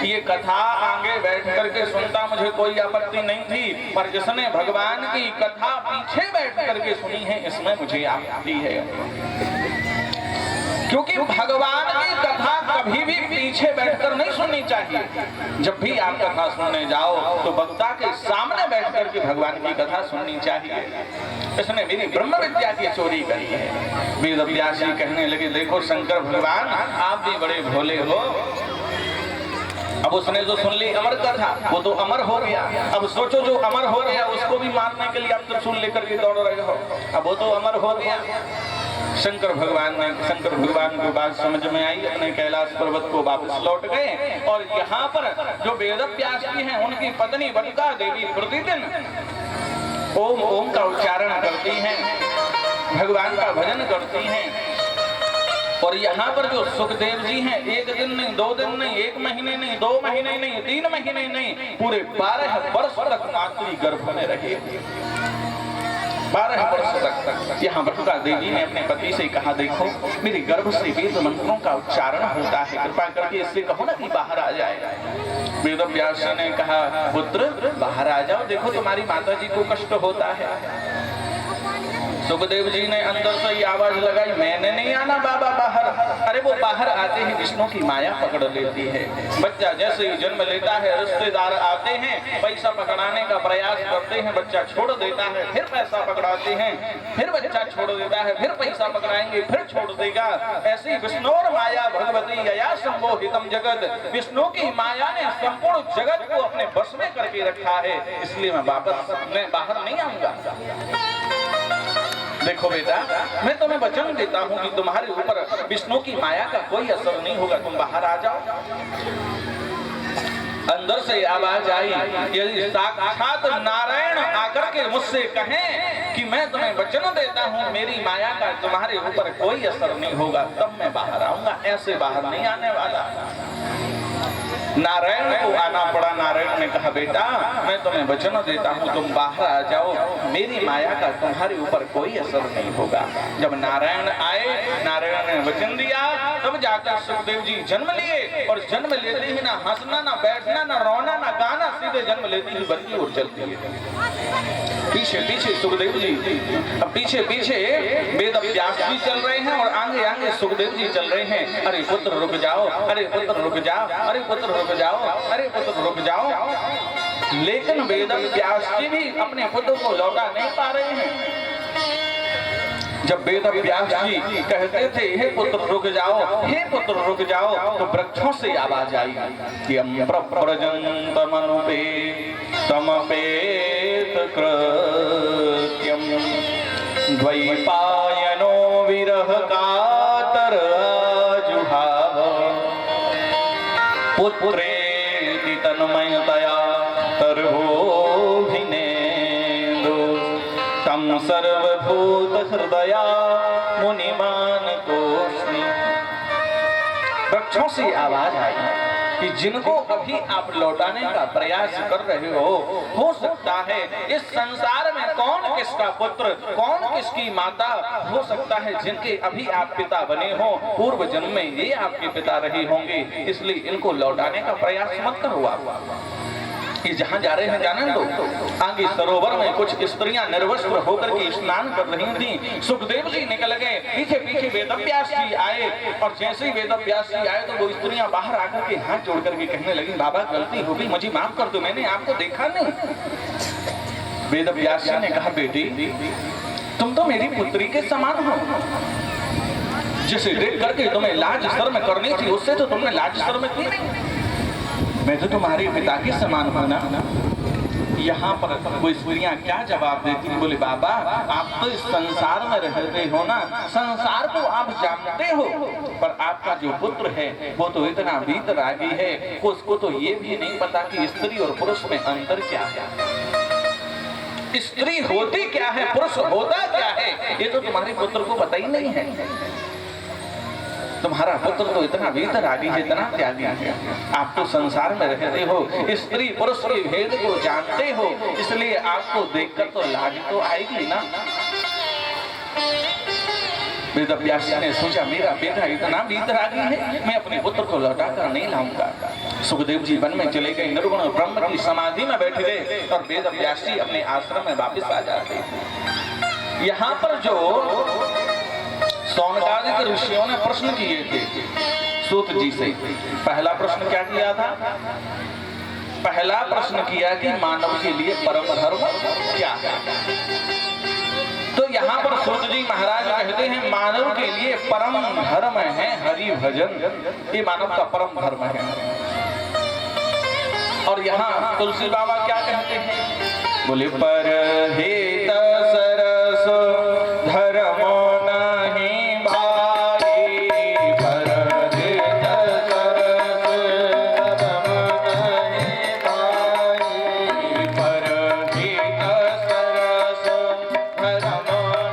ये कथा आगे बैठ करके सुनता मुझे कोई आपत्ति नहीं थी, पर जिसने भगवान की कथा पीछे बैठ करके सुनी है इसमें मुझे आपत्ति है। क्योंकि भगवान की कथा कभी भी पीछे बैठकर नहीं सुननी चाहिए। जब भी आप कथा सुनने जाओ तो वक्ता के सामने बैठ करके भगवान की कथा सुननी चाहिए। इसने मेरी ब्रह्म विद्या की चोरी करी है। वेद व्यास जी कहने लगे, देखो शंकर भगवान आप भी बड़े भोले हो। अब उसने जो सुन ली अमर कथा वो तो अमर हो गया। अब सोचो जो अमर हो गया उसको भी मारने के लिए आप त्रिशूल लेकर के दौड़ रहे हो। अब वो तो अमर हो गया। शंकर भगवान को बात समझ में आई, अपने कैलाश पर्वत को वापस लौट गए और यहाँ पर जो वेद व्यास जी हैं उनकी पत्नी बटुका देवी प्रतिदिन ओम ओम का उच्चारण करती हैं, भगवान का भजन करती हैं। और यहाँ पर जो सुखदेव जी हैं, एक दिन नहीं, 2 दिन नहीं, 1 महीने नहीं, 2 महीने नहीं, 3 महीने नहीं, पूरे 12 वर्ष तक मातृ गर्भ में रहे। 12 वर्ष तक यहाँ बटुका देवी ने अपने पति से कहा, देखो मेरे गर्भ से वेद मंत्रों का उच्चारण होता है, कृपा करके इससे कहो ना कि बाहर आ जाए। वेद व्यास जी ने कहा, पुत्र बाहर आ जाओ, देखो तुम्हारी माता जी को कष्ट होता है। सुखदेव जी ने अंदर से ये आवाज लगाई, मैंने नहीं आना बाबा बाहर। अरे वो बाहर आते ही विष्णु की माया पकड़ लेती है। बच्चा जैसे ही जन्म लेता है रिश्तेदार आते हैं, पैसा पकड़ाने का प्रयास करते हैं, बच्चा छोड़ देता है, फिर पैसा पकड़ाते हैं, फिर बच्चा छोड़ देता है, फिर पैसा पकड़ाएंगे, फिर छोड़ देगा। ऐसी विष्णुर माया भगवती यया संमोहितम जगत, विष्णु की माया ने संपूर्ण जगत को अपने बस में करके रखा है, इसलिए मैं बाहर नहीं आऊंगा। देखो बेटा, मैं तुम्हें वचन देता हूँ कि तुम्हारे ऊपर विष्णु की माया का कोई असर नहीं होगा, तुम बाहर आ जाओ। अंदर से आवाज आई, यदि साक्षात नारायण आकर के मुझसे कहें कि मैं तुम्हें वचन देता हूँ मेरी माया का तुम्हारे ऊपर कोई असर नहीं होगा, तब मैं बाहर आऊंगा, ऐसे बाहर नहीं आने वाला। नारायण को आना पड़ा। नारायण ने कहा, बेटा मैं तुम्हें वचन देता हूँ तुम बाहर आ जाओ, मेरी माया का तुम्हारे ऊपर कोई असर नहीं होगा। जब नारायण आए, नारायण ने वचन दिया, तब जाकर सुखदेव जी जन्म लिए। और जन्म लेते ही ना हंसना, ना बैठना, ना रोना, ना गाना, सीधे जन्म लेते ही वन की ओर चलती है। पीछे पीछे सुखदेव जी, अब पीछे पीछे वेद व्यास जी चल रहे हैं और आगे आगे सुखदेव जी चल रहे हैं। अरे पुत्र रुक जाओ, अरे पुत्र रुक जाओ, अरे पुत्र रुक जाओ, अरे पुत्र रुक जाओ। लेकिन वेद व्यास जी भी अपने पुत्र को लौटा नहीं पा रहे हैं। जब वेद व्यास जी कहते थे, हे पुत्र रुक जाओ, हे पुत्र रुक जाओ, तो वृक्षों से आवाज आई कि प्रजन्तमनुपे तमपेत कृत्यम द्वैपायनो विरह कातर जुहाव पुत्रेति तन्मयतया तर्भोभिनेन्दु तम सर्वभूत हृदया मुनिमान तोस्मि। वृक्षों से आवाज आई कि जिनको अभी आप लौटाने का प्रयास कर रहे हो सकता है इस संसार में कौन किसका पुत्र, कौन किसकी माता हो सकता है, जिनके अभी आप पिता बने हो, पूर्व जन्म में ये आपके पिता रहे होंगे, इसलिए इनको लौटाने का प्रयास मत करो। आप ये जहाँ जा रहे हैं जाने दो। आगे सरोवर में कुछ स्त्रियां निर्वस्त्र होकर के स्नान कर रही थीं। सुखदेव जी निकल गए, पीछे पीछे वेदव्यास जी आए और जैसे ही वेदव्यास जी आए तो वो स्त्रियां बाहर आकर के हाथ जोड़ करके कहने लगी, बाबा गलती हो गई, मुझे माफ कर दो, मैंने आपको देखा नहीं। वेदव्यास जी ने कहा, बेटी तुम तो मेरी पुत्री के समान हो, जिसे देख करके तुम्हें लाज शर्म करनी थी उससे तो तुमने लाज शर्म की नहीं। मैं तो तुम्हारे पिता के समान हूं ना। यहाँ पर वो स्त्रियां क्या जवाब देती, बोले बाबा आप तो इस संसार में रहते हो ना, संसार को आप जानते हो, पर आपका जो पुत्र है वो तो इतना वीतरागी है, उसको तो ये भी नहीं पता कि स्त्री और पुरुष में अंतर क्या है, स्त्री होती क्या है, पुरुष होता क्या है, ये तो तुम्हारे पुत्र को पता ही नहीं है। तुम्हारा पुत्र तो इतना वीतरागी है, इतना त्यागी है। आप तो संसार में रहते हो, स्त्री पुरुष के भेद को जानते हो, इसलिए आपको देखकर तो लाज तो आएगी ना। वेदव्यास ने सोचा मेरा बेटा इतना वीतरागी है, मैं अपने पुत्र को लौटा कर नहीं लाऊंगा। सुखदेव जी वन में चले गए, निर्गुण ब्रह्म की समाधि में बैठ गए और वेदव्यास जी अपने आश्रम में वापस आ जाते। यहाँ पर जो सौनकादिक ऋषियों ने प्रश्न किए थे सूत जी से, पहला प्रश्न क्या किया था? पहला प्रश्न किया कि मानव के लिए परम धर्म क्या है। तो यहाँ पर सूत जी महाराज कहते हैं मानव के लिए परम धर्म है हरि भजन, ये मानव का परम धर्म है। और यहाँ तुलसी बाबा क्या कहते हैं? बोले परहित सरस धर्म नहीं भाई, परहित सरस धर्म नहीं भाई, परहित सरस धर्म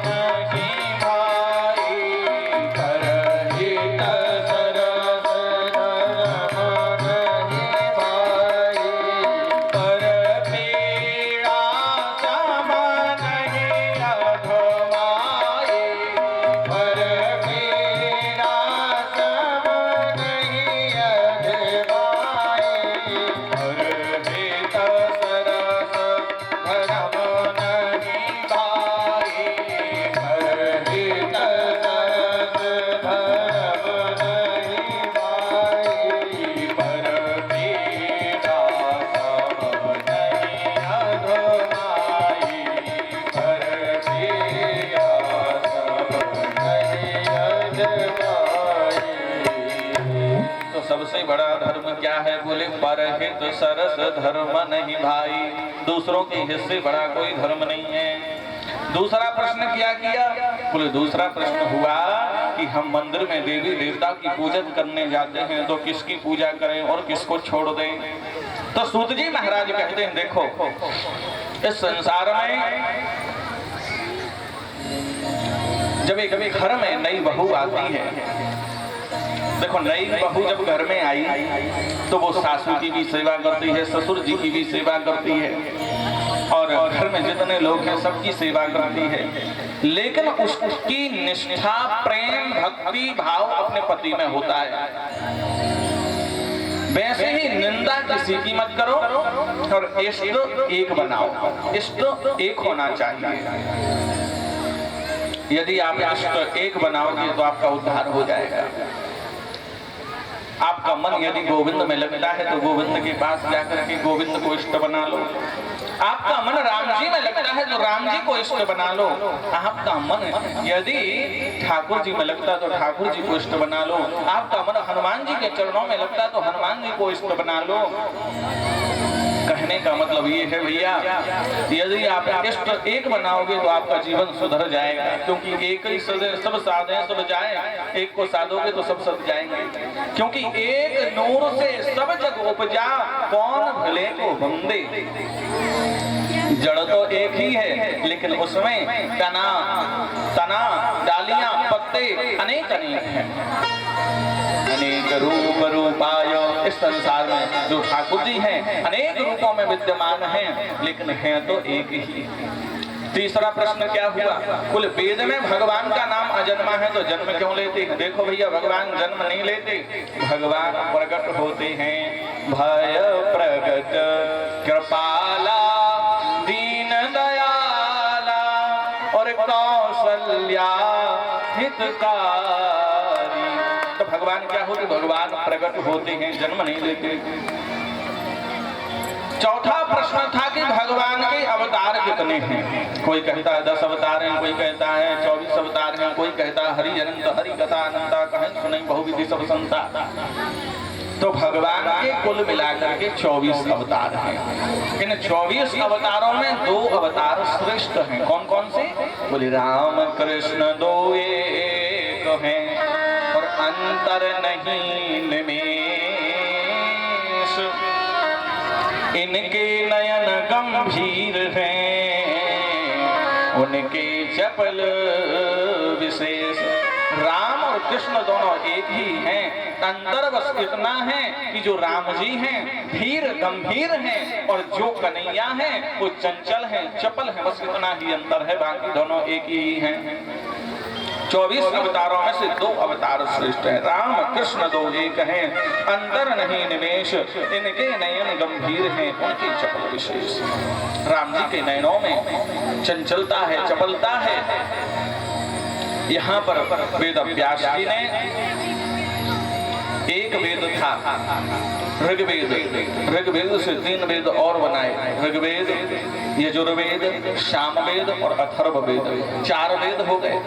नहीं भाई, परहित सरस धर्म नहीं भाई, पर पीड़ा सम नहीं अधमाई, पर पीड़ा सम नहीं अधमाई, परहित सरस धर्म नहीं भाई, परहित सरस धर्म नहीं भाई, पर पीड़ा सम नहीं अधमाई, पर पीड़ा सम नहीं अधमाई। तो सबसे बड़ा धर्म क्या है? बोले परहित सरस धर्म नहीं भाई, दूसरों के हिस्से बड़ा कोई धर्म नहीं है। दूसरा प्रश्न क्या किया? बोले दूसरा प्रश्न हुआ कि हम मंदिर में देवी देवता की पूजा करने जाते हैं तो किसकी पूजा करें और किसको छोड़ दें? तो सूत जी महाराज कहते हैं देखो, इस संसार में जब एक घर में नई बहू आती है, देखो नई बहू जब घर में आई तो वो सासू की भी सेवा करती है, ससुर जी की भी सेवा करती है और घर में जितने लोग हैं सबकी सेवा करती है, लेकिन उसकी निष्ठा प्रेम भक्ति भाव अपने पति में होता है। वैसे ही निंदा किसी की मत करो और इष्ट एक बनाओ, इष्ट एक होना चाहिए। यदि आप इष्ट एक बनाओगे तो आपका उद्धार हो जाएगा। आपका मन यदि गोविंद में लगता है तो गोविंद के पास जाकर के गोविंद को इष्ट बना लो। आपका मन राम जी में लगता है तो राम जी को इष्ट बना लो। आपका मन यदि ठाकुर जी में लगता है तो ठाकुर जी को इष्ट बना लो। आपका मन हनुमान जी के चरणों में लगता है तो हनुमान जी को इष्ट बना लो। कहने का मतलब ये है भैया, यदि आप इष्ट एक बनाओगे तो आपका जीवन सुधर जाएगा, क्योंकि एक ही सब साधे सब जाए, एक को साधोगे तो सब जाएंगे। क्योंकि एक नूर से सब जग उपजा, कौन भले को बंदे। जड़ तो एक ही है लेकिन उसमें तना डालियां पत्ते अनेक हैं। अनेक रूप रूपाय, इस संसार में जो ठाकुर जी हैं अनेक रूपों में विद्यमान हैं लेकिन हैं तो एक ही। तीसरा प्रश्न क्या हुआ? कुल वेद में भगवान का नाम अजन्मा है तो जन्म क्यों लेते हैं? देखो भैया, भगवान जन्म नहीं लेते, भगवान प्रकट होते हैं। भय प्रगट कृपाला दीन दयाला और कौशल्या हितकारी। तो भगवान क्या होते? भगवान प्रकट होते हैं, जन्म नहीं लेते। चौथा प्रश्न था कि भगवान के अवतार कितने हैं? कोई कहता है 10 अवतार हैं, कोई कहता है 24 अवतार हैं, कोई कहता है हरि अनंत हरि कथा अनंता कहें सुनई बहुविधि सब संता। तो भगवान के कुल मिलाकर के 24 अवतार हैं। इन 24 अवतारों में 2 अवतार श्रेष्ठ हैं। कौन कौन से? बोले राम कृष्ण दो एक हैं और अंतर नहीं निमेष। इनके नयन गंभीर हैं, उनके चपल विशेष। राम और कृष्ण दोनों एक ही हैं, अंतर बस इतना है कि जो राम जी हैं धीर गंभीर हैं और जो कन्हैया हैं वो चंचल हैं चपल हैं, बस इतना ही अंतर है, बाकी दोनों एक ही हैं। 24 अवतारों में से 2 अवतार श्रेष्ठ हैं। राम कृष्ण दो एक हैं, अंतर नहीं निमेश, इनके नयन गंभीर हैं, उनकी चपल विशेष। राम जी के नयनों में चंचलता है, चपलता है। यहाँ पर वेद व्यास जी ने एक वेद था ऋग्वेद, ऋग्वेद से 3 वेद और बनाए। ऋग्वेद, यजुर्वेद, सामवेद और अथर्ववेद, 4 वेद हो गए।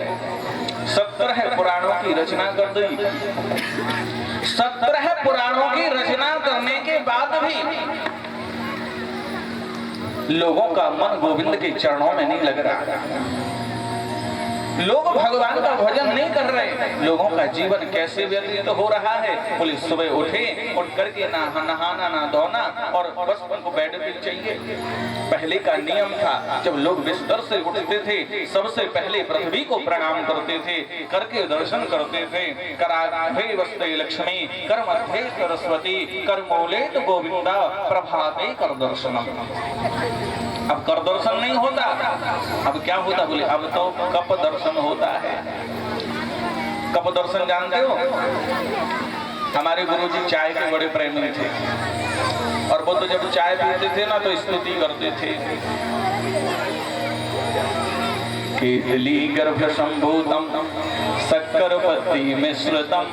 17 पुराणों की रचना कर दी। 17 पुराणों की रचना करने के बाद भी लोगों का मन गोविंद के चरणों में नहीं लग रहा। लोग भगवान का भजन नहीं कर रहे। लोगों का जीवन कैसे व्यतीत हो रहा है? बोले सुबह उठे, उठ करके ना नहाना ना धोना और बस उनको बेड पे चाहिए। पहले का नियम था, जब लोग बिस्तर से उठते थे सबसे पहले पृथ्वी को प्रणाम करते थे, करके दर्शन करते थे। कराग्रे वस्ते लक्ष्मी, कर मध्य सरस्वती, कर मूलेत गोविंदा, प्रभाते कर दर्शनम। अब कर दर्शन नहीं होता। अब क्या होता? बोले अब तो कप दर्शन होता है। कप दर्शन जानते हो? हमारे गुरुजी चाय के बड़े प्रेमी थे और वो तो जब चाय पीते थे ना तो स्तुति करते थे। केतली गर्भ संभूतम शक्करपति मिश्रितम,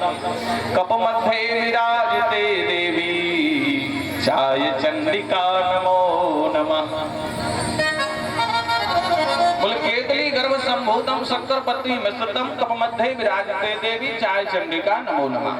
कप मध्ये विराजते देवी, चाय चंडिका नमो नमः। बोले केतली गर्भ संभूतम शक्करपति मिश्रितम, कप मध्ये विराजते देवी, चाय चंडिका नमो नमः।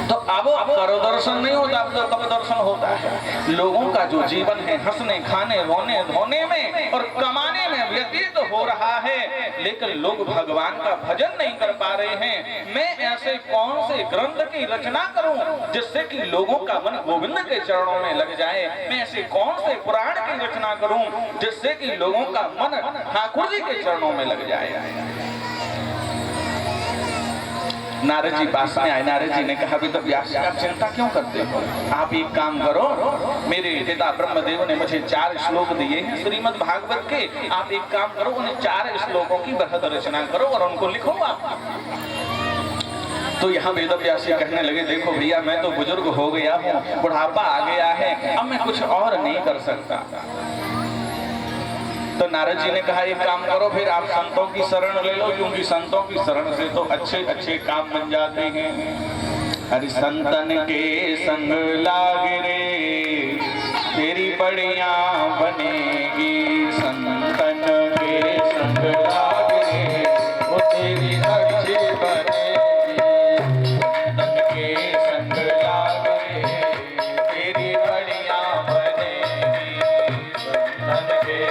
तो अब कर दर्शन नहीं होता, अब तो कप दर्शन होता है। लोगों का जो जीवन है हंसने, खाने, रोने, धोने में और कमाने में व्यतीत हो रहा है, लेकिन लोग भगवान का भजन नहीं कर पा रहे हैं। मैं ऐसे कौन से ग्रंथ की रचना करूं जिससे कि लोगों का मन गोविंद के चरणों में लग जाए? मैं ऐसे कौन से पुराण की रचना करूं जिससे कि लोगों का मन ठाकुर जी के चरणों में लग जाए? नारद जी पास में आए। नारद जी ने कहा, तो व्यास जी आप चिंता क्यों करते हो? आप एक काम करो, मेरे पिता ब्रह्मदेव ने मुझे 4 श्लोक दिए हैं श्रीमद् भागवत के। आप एक काम करो, उन 4 श्लोकों की बृहद रचना करो और उनको लिखो आप। तो यहाँ वेद व्यास जी कहने लगे, देखो भैया मैं तो बुजुर्ग हो गया हूँ, बुढ़ापा आ गया है, अब मैं कुछ और नहीं कर सकता। तो नारद जी ने कहा एक काम करो, फिर आप संतों की शरण ले लो, क्योंकि संतों की शरण से तो अच्छे अच्छे काम बन जाते हैं। हरि संतन के संग लाग रे, तेरी बढ़िया बनेगी। संतन के संग लाग रे, वो तेरी अच्छी बनेगी। संतन के संग लाग रे, तेरी बढ़िया बनेगी। संतन के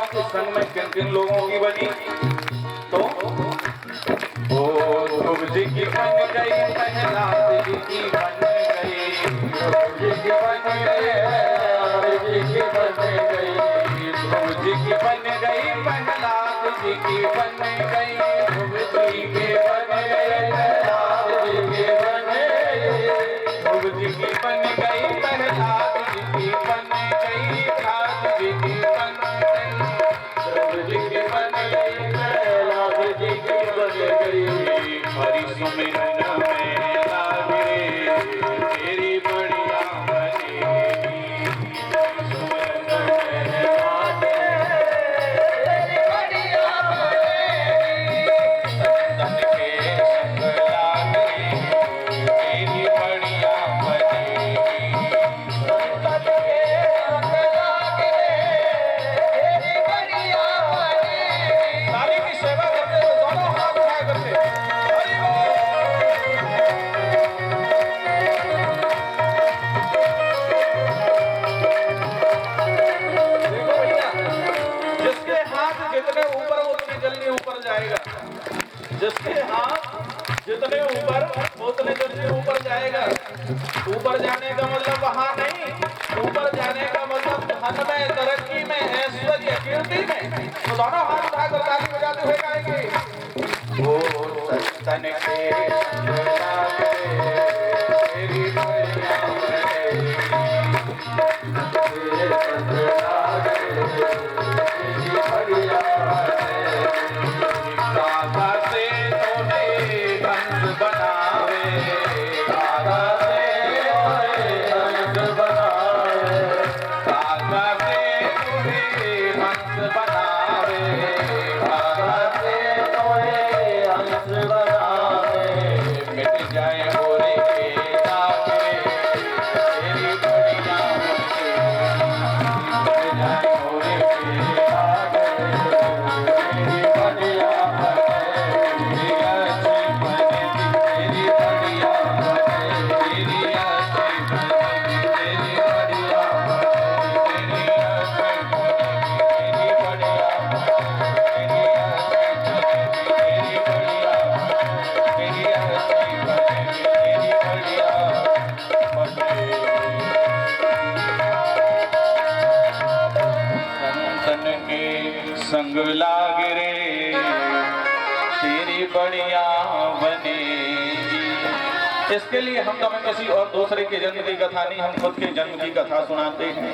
संतों के संग में किन किन लोगों की बनी? तो ओ ध्रुव जी की बन गई, प्रहलाद जी की बन गई, ध्रुव जी की बन गई, ध्रुव जी की बन गई, प्रहलाद जी की बन गई, ध्रुव जी के बन गई, प्रहलाद जी के बन गई, ध्रुव जी की बन गई, प्रहलाद जी की बन गई, ध्रुव जी की बन गई, ध्रुव जी की बन गई, प्रहलाद जी की बन गई। हरि सुमिरन में लागे तेरी बढ़िया बनेगी, सुमिरन में लागे तेरी बढ़िया बनेगी, तन के संग लागे तेरी बढ़िया बनेगी, तन के संग लागे तेरी बढ़िया बनेगी। ताली की सेवा करते हुए दोनों हाथ उठाए करते हरि बोल। देखो भैया, जिसके हाथ जितने ऊपर उतने जल्दी ऊपर जाएगा, जिसके हाथ जितने ऊपर उतने जल्दी ऊपर जाएगा। ऊपर जाने का मतलब वहां नहीं, ऊपर जाने का मतलब धन में, तरक्की में, ऐश्वर्य, कीर्ति में। तो दोनों हाथ उठाकर ताली बजाते हुए गाएंगे। ओ संतन के संग लागे तेरी बढ़िया बनेगी, तेरे संग लागे तेरी बढ़िया बनेगी। राधा से तोहे हंस बनावे, राधा से तोहे हंस बनावे, राधा से तोहे हंस बनावे, राधा से तोहे हंस बनावे। मिट जाए मोरे के दागे तेरी बढ़िया बनेगी, मिट जाए मोरे के दागे तेरी बढ़िया बनेगी, अच्छी बनेगी तेरी बढ़िया बनेगी, तेरी अच्छी बनेगी तेरी बढ़िया बनेगी, तेरी अच्छी बनेगी तेरी बढ़िया बनेगी, तेरी अच्छी बनेगी तेरी बढ़िया बनेगी, तेरी अच्छी बनेगी तेरी बढ़िया बनेगी। संतन के संग लाग रे तेरी बढ़िया बनेगी। इसके लिए हम तुम्हें किसी और दूसरे के जन्म की कथा नहीं, हम खुद के जन्म की कथा सुनाते हैं।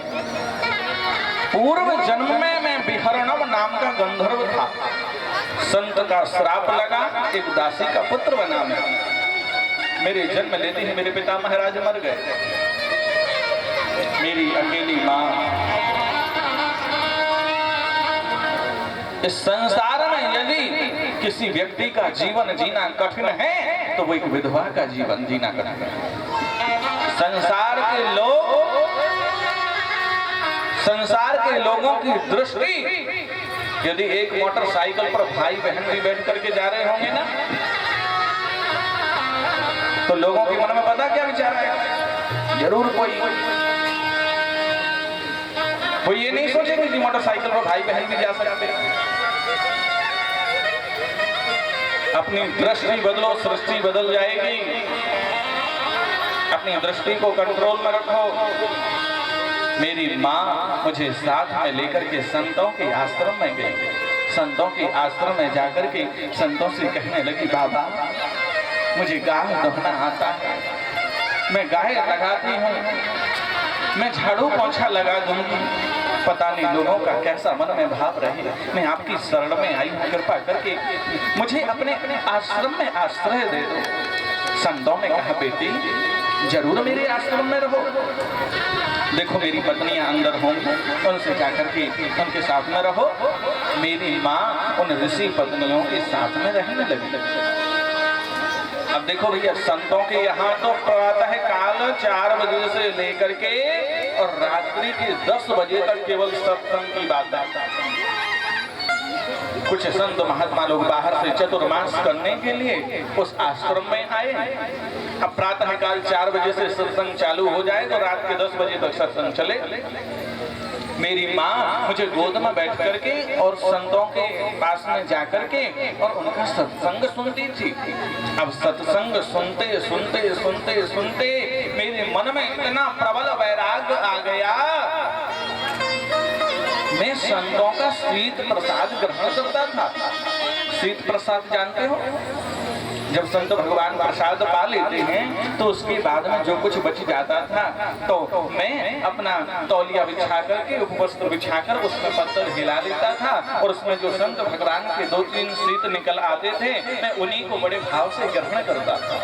पूर्व जन्म में मैं विहरणम नाम का गंधर्व था। संत का श्राप लगा, एक दासी का पुत्र बना मैं। मेरे जन्म लेते ही मेरे पिता महाराज मर गए। मेरी अकेली माँ। इस संसार में यदि किसी व्यक्ति का जीवन जीना कठिन है तो वो एक विधवा का जीवन जीना कठिन है। संसार के लोगों की दृष्टि, यदि एक मोटरसाइकिल पर भाई बहन भी बैठ करके जा रहे होंगे ना, तो लोगों के मन में पता क्या विचार आएगा? जरूर कोई ये नहीं सोचेंगे कि मोटरसाइकिल पर भाई बहन भी जा सकते हैं। अपनी दृष्टि बदलो, सृष्टि बदल जाएगी। अपनी दृष्टि को कंट्रोल में रखो। मेरी माँ मुझे साथ में लेकर के संतों के आश्रम में गई। संतों के आश्रम में जाकर के संतों से कहने लगी, बाबा मुझे गाय दुहना आता है, मैं गाय लगाती हूँ, मैं झाड़ू पोछा लगा दूंगी, पता नहीं लोगों का कैसा मन में भाव रहे। मैं आपकी शरण में आई हूँ, कृपा करके मुझे अपने आश्रम में आश्रय दे दो। संतों ने कहा, बेटी जरूर मेरे आश्रम में रहो। देखो मेरी पत्नियां अंदर होंगी, उनसे जाकर के उनके साथ में रहो। मेरी माँ उन ऋषि पत्नियों के साथ में रहने लगी। अब देखो भैया, संतों के यहाँ तो प्रातः काल 4 बजे से लेकर के और रात्रि के 10 बजे तक केवल सत्संग की बात है। कुछ संत महात्मा लोग बाहर से चतुर्मास करने के लिए उस आश्रम में आए। अब प्रातः काल 4 बजे से सत्संग चालू हो जाए तो रात के 10 बजे तक सत्संग चले। मेरी माँ मुझे गोद में बैठ करके और संतों के पास में जाकर के और उनका सत्संग सुनती थी। अब सत्संग सुनते सुनते सुनते सुनते मेरे मन में इतना प्रबल वैराग्य आ गया, मैं संतों का शीत प्रसाद ग्रहण करता था। शीत प्रसाद जानते हो, जब संत भगवान प्रसाद पा लेते हैं तो उसके बाद में जो कुछ बच जाता था तो मैं अपना तौलिया बिछा करके उपवस्त्र बिछाकर उसमें पत्थर हिला लेता था और उसमें जो संत भगवान के 2-3 शीत निकल आते थे मैं उन्हीं को बड़े भाव से ग्रहण करता था।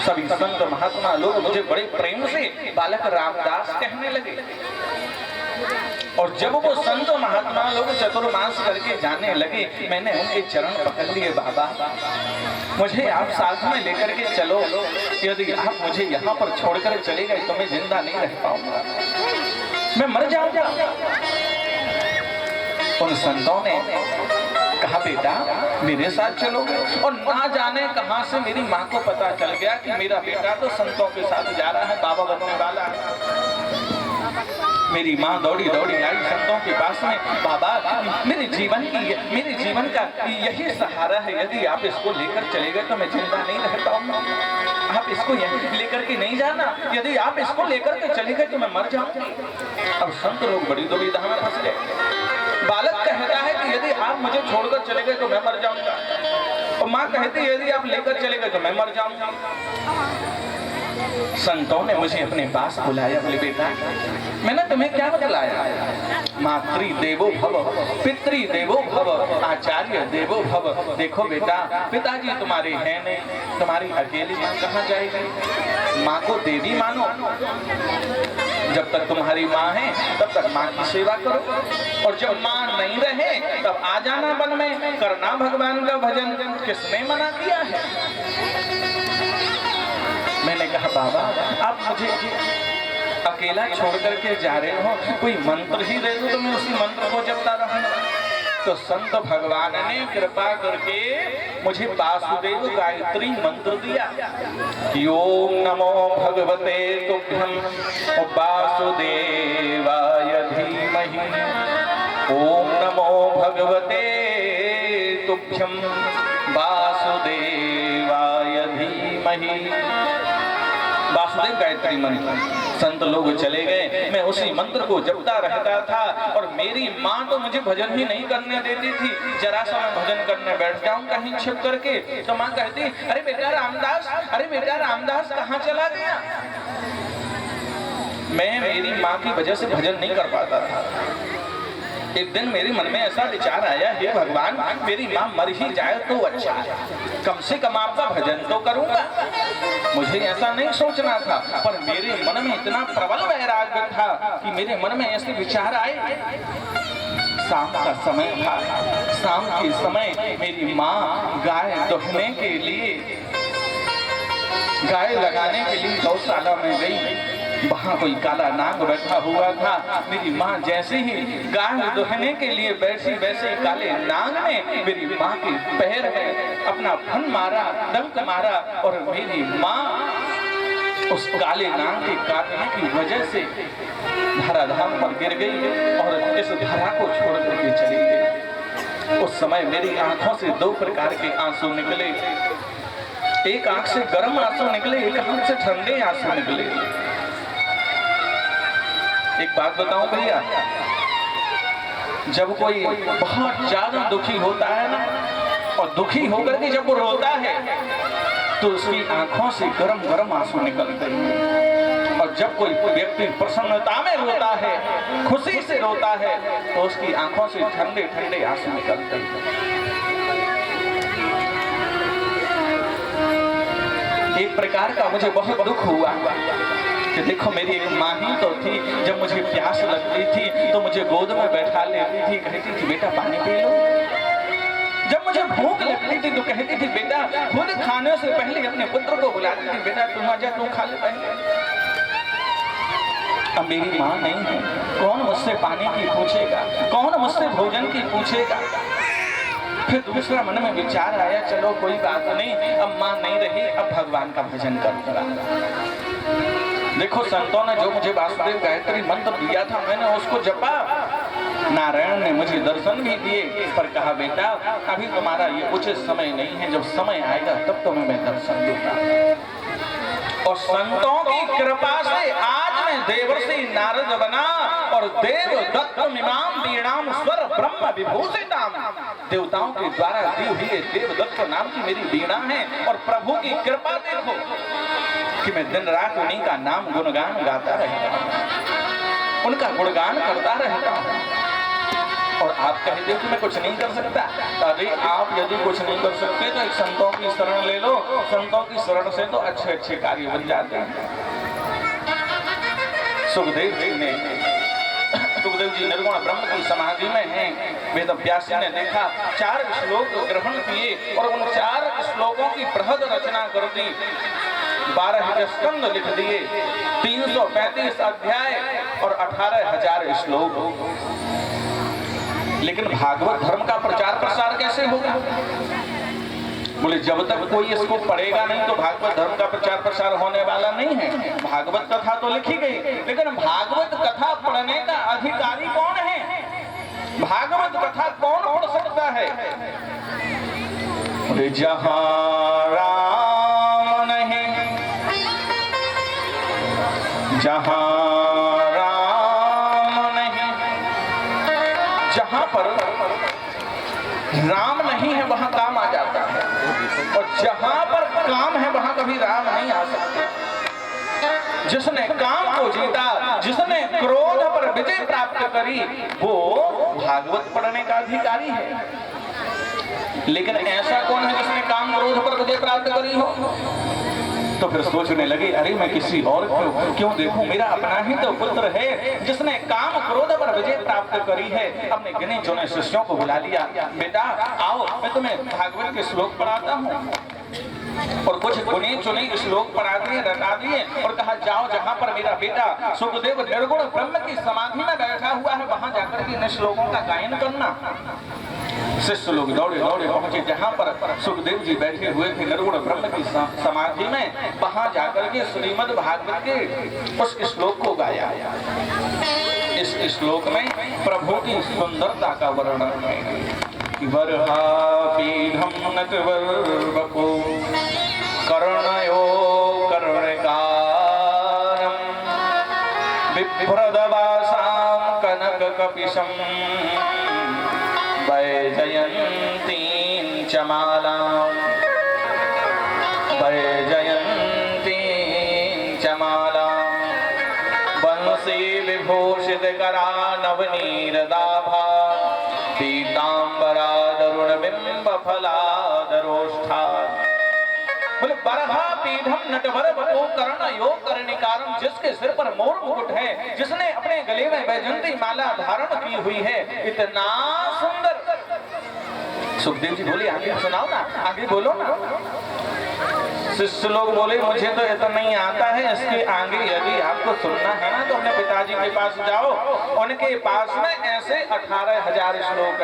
सभी संत महात्मा लोग मुझे बड़े प्रेम से बालक रामदास कहने लगे और जब वो संत महात्मा लोग चतुर्मास करके जाने लगे मैंने उनके चरण पकड़ लिए, बाबा मुझे आप साथ में लेकर के चलो, यदि आप मुझे यहाँ पर छोड़कर चले गए तो मैं जिंदा नहीं रह पाऊंगा, मैं मर जाऊंगा। उन संतों ने कहा बेटा मेरे साथ चलोगे, और ना जाने कहां से मेरी माँ को पता चल गया कि मेरा बेटा तो संतों के साथ जा रहा है, बाबा बनने वाला है। मेरी माँ दौड़ी दौड़ी आई संतों के पास में, बाबा मेरे जीवन का यही सहारा है, यदि आप इसको लेकर चले गए तो मैं जिंदा नहीं रह पाऊंगा, आप इसको लेकर के नहीं जाना, यदि आप इसको लेकर के चले गए तो मैं मर जाऊंगी। अब संत लोग बड़ी दुविधा में फंस गए। बालक कहता है कि यदि आप मुझे छोड़कर चले गए तो मैं मर जाऊंगा, और माँ कहती है यदि आप लेकर चले गए तो मैं मर जाऊंगा। संतों ने मुझे अपने पास बुलाया, बोले बेटा मैंने तुम्हें क्या बतलाया, मातृ देवो भव, पितृ देवो भव, आचार्य देवो भव। देखो बेटा पिताजी तुम्हारे हैं नहीं, तुम्हारी अकेली माँ कहाँ जाएगी, माँ को देवी मानो, जब तक तुम्हारी माँ है तब तक माँ की सेवा करो, और जब माँ नहीं रहे तब आ जाना वन में, करना भगवान का भजन, किसने मना किया है। मैंने कहा बाबा आप मुझे अकेला छोड़ करके जा रहे हो, कोई मंत्र ही दे दो तो मैं उसी मंत्र को जपता रहूंगा। तो संत भगवान ने कृपा करके मुझे वासुदेव गायत्री मंत्र दिया। ओम नमो भगवते तुभ्यं वासुदेवाय धीमहि, ओम नमो भगवते तुभ्यं वासुदेवाय धीमहि। वासुदेव गायत्री मंत्र, संत लोग चले गए, मैं उसी मंत्र को जपता रहता था, और मेरी माँ तो मुझे भजन ही नहीं करने देती थी। जरा सा मैं भजन करने बैठ जाऊं कहीं छिप करके तो माँ कहती अरे बेटा रामदास कहाँ चला गया। मैं मेरी माँ की वजह से भजन नहीं कर पाता था। एक दिन मेरे मन में ऐसा विचार आया, हे भगवान मेरी माँ मर ही जाए तो अच्छा है, कम से कम आपका भजन तो करूंगा। मुझे ऐसा नहीं सोचना था, पर मेरे मन में इतना प्रबल वैराग्य था कि मेरे मन में ऐसे विचार आए। शाम का समय था, शाम के समय मेरी माँ गाय दुहने के लिए, गाय लगाने के लिए गौशाला में गई। वहाँ कोई काला नाग बैठा हुआ था। मेरी माँ जैसे ही गाय दुहने के लिए बैठी, वैसे काले नाग ने मेरी माँ के पैर में अपना फन मारा, डंक मारा, और मेरी माँ उस काले नाग के काटने की वजह से धराधाम पर गिर गई और इस धरा को छोड़ करके चली गई। उस समय मेरी आंखों से 2 प्रकार के आंसू निकले, एक आंख से गर्म आंसू निकले, एक आंख से ठंडे आंसू निकले। एक बात बताऊं भैया, जब कोई बहुत ज्यादा दुखी होता है ना, और दुखी होकर के जब वो रोता है तो उसकी आंखों से गरम गरम आंसू निकलते हैं, और जब कोई व्यक्ति प्रसन्नता में रोता है, खुशी से रोता है, तो उसकी आंखों से ठंडे ठंडे आंसू निकलते हैं। एक प्रकार का मुझे बहुत दुख हुआ कि देखो मेरी एक माँ ही तो थी, जब मुझे प्यास लगती थी तो मुझे गोद में बैठा लेती थी, कहती थी बेटा पानी पी लो। जब मुझे भूख लगती थी तो कहती थी बेटा, खुद खाने से पहले अपने पुत्र को बुलाती थी, बेटा तुम आजा, तू खा ले पहले। अब मेरी माँ नहीं है, कौन मुझसे पानी की पूछेगा, कौन मुझसे भोजन की पूछेगा। फिर दूसरा मन में विचार आया, चलो कोई बात नहीं, अब माँ नहीं रही, अब भगवान का भजन करूंगा। देखो संतों ने जो मुझे वासुदेव गायत्री मंत्र दिया था, मैंने उसको जपा, नारायण ने मुझे दर्शन भी दिए, पर कहा बेटा अभी तुम्हारा ये उचित समय नहीं है, जब समय आएगा तब तुम्हें मैं दर्शन दूंगा। और संतों की कृपा से आज मैं देवर्षि नारद बना और देव दत्त इमाम वीणाम स्वर ब्रह्म विभूषिताम, देवताओं के द्वारा दी हुई देव दत्त नाम की मेरी वीणा है। और प्रभु की कृपा देखो कि मैं दिन रात उन्हीं का नाम गुणगान गाता रहता हूँ, उनका गुणगान करता रहता हूँ। और आप कहते हो कि मैं कुछ नहीं कर सकता। अरे आप यदि कुछ नहीं कर सकते तो एक संतों की शरण ले लो, संतों की शरण से तो अच्छे अच्छे कार्य बन जाते हैं। सुखदेव जी निर्गुण ब्रह्म की समाधि में हैं। वेद व्यास ने देखा 4 श्लोक ग्रहण किए और उन 4 श्लोकों की बृहद रचना कर दी, 12 स्कंद लिख दिए, 335 अध्याय और 18,000 श्लोक। लेकिन भागवत धर्म का प्रचार प्रसार कैसे होगा? बोले जब तक कोई इसको पढ़ेगा नहीं तो भागवत धर्म का प्रचार प्रसार होने वाला नहीं है। भागवत कथा तो लिखी गई, लेकिन भागवत कथा पढ़ने का अधिकारी कौन है? भागवत कथा कौन पढ़ सकता है? बोले जहाँ राम नहीं, जहाँ पर राम नहीं है वहां काम आ जाता है, और जहां पर काम है वहां कभी राम नहीं आ सकते। जिसने काम को जीता, जिसने क्रोध पर विजय प्राप्त करी, वो भागवत पढ़ने का अधिकारी है। लेकिन ऐसा कौन है जिसने काम क्रोध पर विजय प्राप्त करी हो? तो फिर सोचने लगे अरे मैं किसी और को क्यों देखूं, मेरा अपना ही तो पुत्र है जिसने काम क्रोध पर विजय प्राप्त करी है। अपने गिने चुने शिष्यों को बुला लिया, बेटा आओ मैं तुम्हें भागवत के श्लोक पढ़ाता हूँ। और कुछ गुने चुने श्लोक पढ़ा दिए, रटा दिए और कहा जाओ जहाँ पर मेरा बेटा सुखदेव निर्गुण ब्रह्म की समाधि में बैठा हुआ है वहां जाकर के इन श्लोकों का गायन करना। शिष्य लोग दौड़े दौड़े पहुंचे जहां पर सुखदेव जी बैठे हुए थे निर्गुण ब्रह्म की समाधि में। वहां जाकर के श्रीमद् भागवत के उस श्लोक को गाया। इस श्लोक में प्रभु की सुंदरता का वर्णन है। वरहापीढं नटवर्वपो कर्णयो कर्णिकारं बिभ्रदवासां कनककपिशं वैजयन्तीं च मालां वैजयन्तीं च मालां वंशी विभूषितकरा नवनीरदाभा पीताम्बरादरुणबिम्बफलादरोष्ठा। बोले बरहापीढं नटवरवपो कर्णयो कर्णिकारं, जिसके सिर पर मोर मुकुट है, जिसने अपने गले में वैजयंती माला धारण की हुई है, इतना सुंदर। सुखदेव जी बोले आगे सुनाओ ना, आगे बोलो ना। शिष्य लोग बोले मुझे तो इतना नहीं आता है, इसके आगे यदि आपको सुनना है ना तो अपने पिताजी के पास जाओ, उनके पास में ऐसे 18,000 श्लोक